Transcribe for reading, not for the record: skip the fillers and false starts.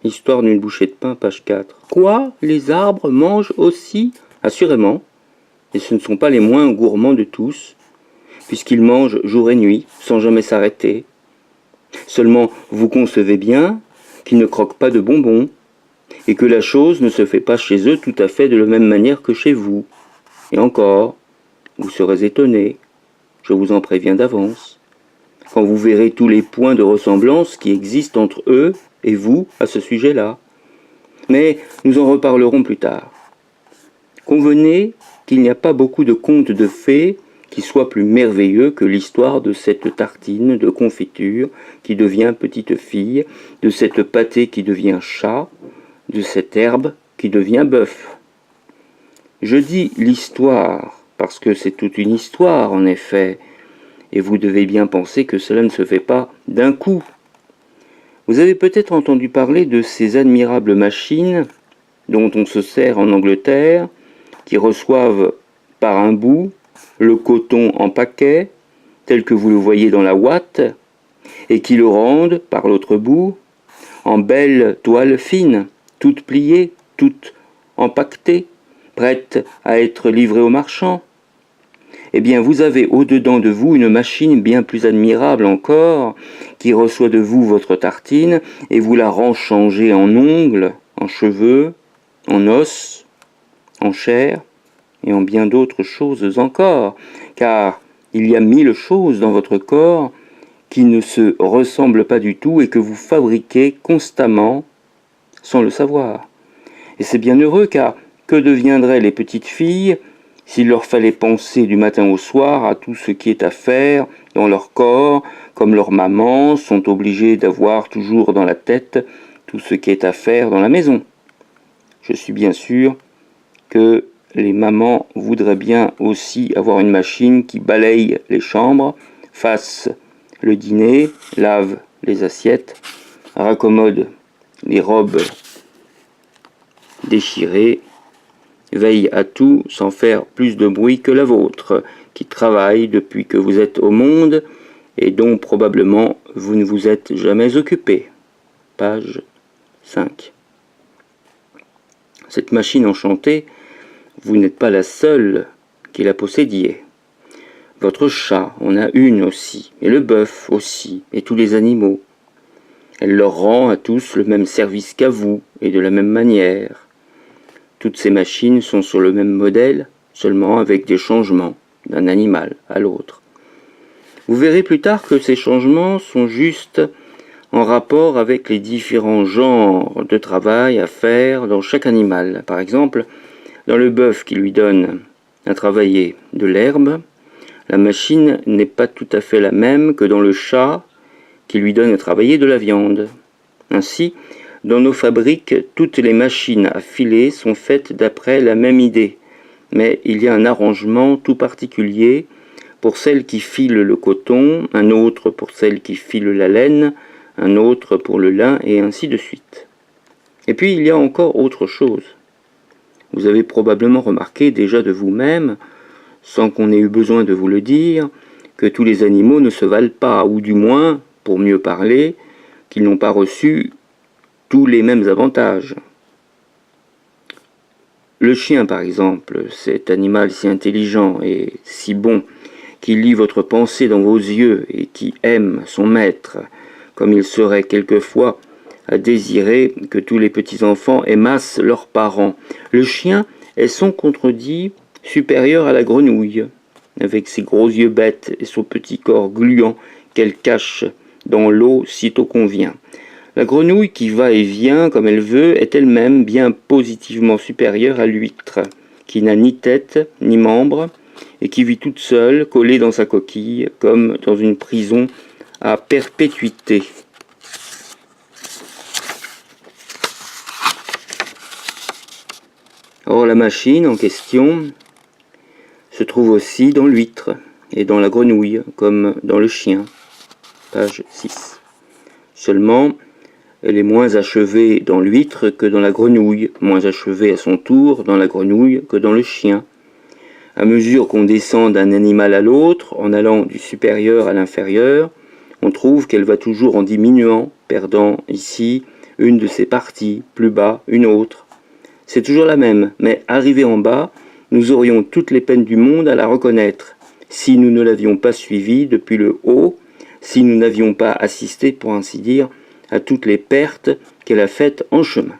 Histoire d'une bouchée de pain, page 4. Quoi? Les arbres mangent aussi? Assurément. Et ce ne sont pas les moins gourmands de tous, puisqu'ils mangent jour et nuit, sans jamais s'arrêter. Seulement, vous concevez bien qu'ils ne croquent pas de bonbons, et que la chose ne se fait pas chez eux tout à fait de la même manière que chez vous. Et encore, vous serez étonnés, je vous en préviens d'avance, quand vous verrez tous les points de ressemblance qui existent entre eux et vous à ce sujet-là. Mais nous en reparlerons plus tard. Convenez qu'il n'y a pas beaucoup de contes de fées qui soient plus merveilleux que l'histoire de cette tartine de confiture qui devient petite fille, de cette pâtée qui devient chat, de cette herbe qui devient bœuf. Je dis l'histoire parce que c'est toute une histoire en effet, et vous devez bien penser que cela ne se fait pas d'un coup. Vous avez peut-être entendu parler de ces admirables machines dont on se sert en Angleterre, qui reçoivent par un bout le coton en paquet, tel que vous le voyez dans la ouate, et qui le rendent par l'autre bout en belle toile fine, toute pliée, toute empaquetée, prête à être livrée aux marchands. Eh bien, vous avez au-dedans de vous une machine bien plus admirable encore, qui reçoit de vous votre tartine et vous la rend changer en ongles, en cheveux, en os, en chair et en bien d'autres choses encore, car il y a 1000 choses dans votre corps qui ne se ressemblent pas du tout et que vous fabriquez constamment sans le savoir. Et c'est bien heureux, car que deviendraient les petites filles s'il leur fallait penser du matin au soir à tout ce qui est à faire dans leur corps, comme leurs mamans sont obligées d'avoir toujours dans la tête tout ce qui est à faire dans la maison. Je suis bien sûr que les mamans voudraient bien aussi avoir une machine qui balaye les chambres, fasse le dîner, lave les assiettes, raccommode les robes déchirées, veille à tout sans faire plus de bruit que la vôtre, qui travaille depuis que vous êtes au monde et dont probablement vous ne vous êtes jamais occupé. Page 5. Cette machine enchantée, vous n'êtes pas la seule qui la possédiez. Votre chat en a une aussi, et le bœuf aussi, et tous les animaux. Elle leur rend à tous le même service qu'à vous, et de la même manière. Toutes ces machines sont sur le même modèle, seulement avec des changements d'un animal à l'autre. Vous verrez plus tard que ces changements sont juste en rapport avec les différents genres de travail à faire dans chaque animal. Par exemple, dans le bœuf qui lui donne à travailler de l'herbe, la machine n'est pas tout à fait la même que dans le chat qui lui donne à travailler de la viande. Ainsi, dans nos fabriques, toutes les machines à filer sont faites d'après la même idée, mais il y a un arrangement tout particulier pour celle qui file le coton, un autre pour celle qui file la laine, un autre pour le lin, et ainsi de suite. Et puis il y a encore autre chose. Vous avez probablement remarqué déjà de vous-même, sans qu'on ait eu besoin de vous le dire, que tous les animaux ne se valent pas, ou du moins, pour mieux parler, qu'ils n'ont pas reçu tous les mêmes avantages. Le chien, par exemple, cet animal si intelligent et si bon, qui lit votre pensée dans vos yeux et qui aime son maître, comme il serait quelquefois à désirer que tous les petits-enfants aimassent leurs parents. Le chien est sans contredit supérieur à la grenouille, avec ses gros yeux bêtes et son petit corps gluant qu'elle cache dans l'eau sitôt qu'on vient. La grenouille qui va et vient comme elle veut est elle-même bien positivement supérieure à l'huître, qui n'a ni tête ni membres, et qui vit toute seule, collée dans sa coquille, comme dans une prison à perpétuité. Or la machine en question se trouve aussi dans l'huître et dans la grenouille, comme dans le chien. Page 6. Seulement, elle est moins achevée dans l'huître que dans la grenouille, moins achevée à son tour dans la grenouille que dans le chien. À mesure qu'on descend d'un animal à l'autre, en allant du supérieur à l'inférieur, on trouve qu'elle va toujours en diminuant, perdant ici une de ses parties, plus bas, une autre. C'est toujours la même, mais arrivée en bas, nous aurions toutes les peines du monde à la reconnaître, si nous ne l'avions pas suivie depuis le haut, si nous n'avions pas assisté, pour ainsi dire, à toutes les pertes qu'elle a faites en chemin.